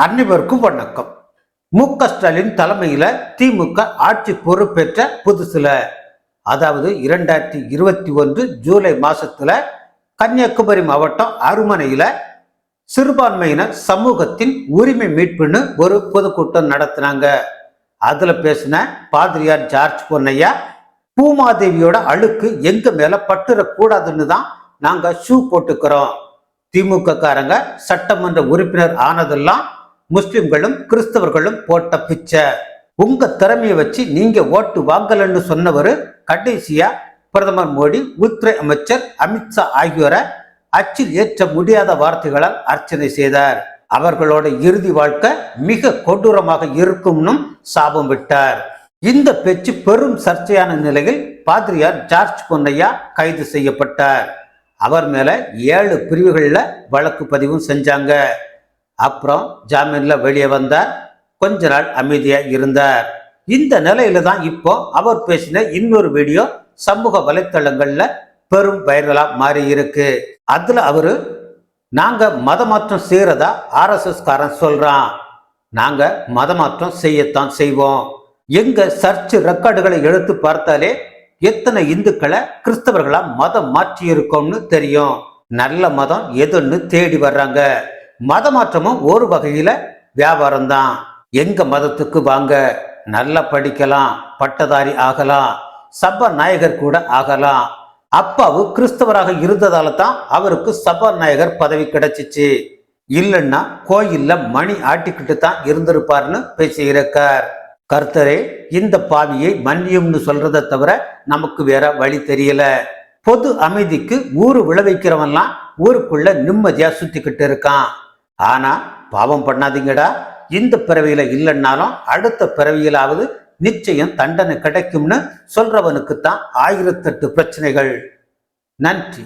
அனைவருக்கும் வணக்கம். மு.க. ஸ்டாலின் தலைமையில திமுக ஆட்சி பொறுப்பேற்ற புதுசுல, அதாவது 2021 ஜூலை மாசத்துல கன்னியாகுமரி மாவட்டம் அருமனையில சிறுபான்மையின சமூகத்தின் உரிமை மீட்புன்னு ஒரு பொதுக்கூட்டம் நடத்தினாங்க. அதுல பேசின பாதிரியார் ஜார்ஜ் பொன்னையா, பூமாதேவியோட அழுக்கு எங்க மேல பட்டுறக்கூடாதுன்னு தான் நாங்க ஷூ போட்டுக்கிறோம். திமுக காரங்க சட்டமன்ற உறுப்பினர் ஆனதெல்லாம் முஸ்லிம்களும் கிறிஸ்தவர்களும் போட்ட பிச்சை. உங்க திறமையை வச்சு நீங்க ஓட்டு வாங்கலன்னு சொன்னவர் கடைசியா பிரதமர் மோடி, உள்துறை அமைச்சர் அமித்ஷா ஆகியோரை அச்சில் ஏற்ற முடியாத வார்த்தைகளால் அர்ச்சனை செய்தார். அவர்களோட இறுதி வாழ்க்கை மிக கொடூரமாக இருக்கும்னு சாபம் விட்டார். இந்த பேச்சு பெரும் சர்ச்சையான நிலையில் பாதிரியார் ஜார்ஜ் பொன்னையா கைது செய்யப்பட்டார். அவர் மேல 7 பிரிவுகள்ல வழக்கு பதிவும் செஞ்சாங்க. அப்புறம் ஜாமீன்ல வெளியே வந்தார். கொஞ்ச நாள் அமைதியா இருந்தார். இந்த நிலையில தான் இப்போ அவர் பேசின இன்னொரு வீடியோ சமூக வலைத்தளங்கள்ல பெரும் வைரலா மாறி இருக்கு. அதுல அவரு, நாங்க மதமாற்றம் செய்யறதா RSS காரன் சொல்றான், நாங்க மதமாற்றம் செய்யத்தான் செய்வோம். எங்க சர்ச் ரெக்கார்டுகளை எடுத்து பார்த்தாலே எத்தனை இந்துக்களை கிறிஸ்தவர்களா மதம் மாற்றி இருக்கோம்னு தெரியும். நல்ல மதம் எதுன்னு தேடி வர்றாங்க. மத மாற்றமும் ஒரு வகையில வியாபாரம் தான். எங்க மதத்துக்கு வாங்க, நல்லா படிக்கலாம், பட்டதாரி ஆகலாம், சபாநாயகர் கூட ஆகலாம். அப்பாவு கிறிஸ்தவராக இருந்ததால தான் அவருக்கு சபாநாயகர் பதவி கிடைச்சிச்சு. இல்லைன்னா கோயில்ல மணி ஆட்டிக்கிட்டு தான் இருந்திருப்பார்னு பேசியிருக்கார். கர்த்தரே இந்த பாவியை மன்னியும்னு சொல்றதை தவிர நமக்கு வேற வழி தெரியல. பொது அமைதிக்கு ஊரு விளைவிக்கிறவன்லாம் ஊருக்குள்ள நிம்மதியா சுத்திக்கிட்டு இருக்கான். ஆனா பாவம் பண்ணாதீங்கடா, இந்த பிறவியில இல்லைன்னாலும் அடுத்த பிறவியிலாவது நிச்சயம் தண்டனை கிடைக்கும்னு சொல்றவனுக்குத்தான் 1008 பிரச்சனைகள். நன்றி.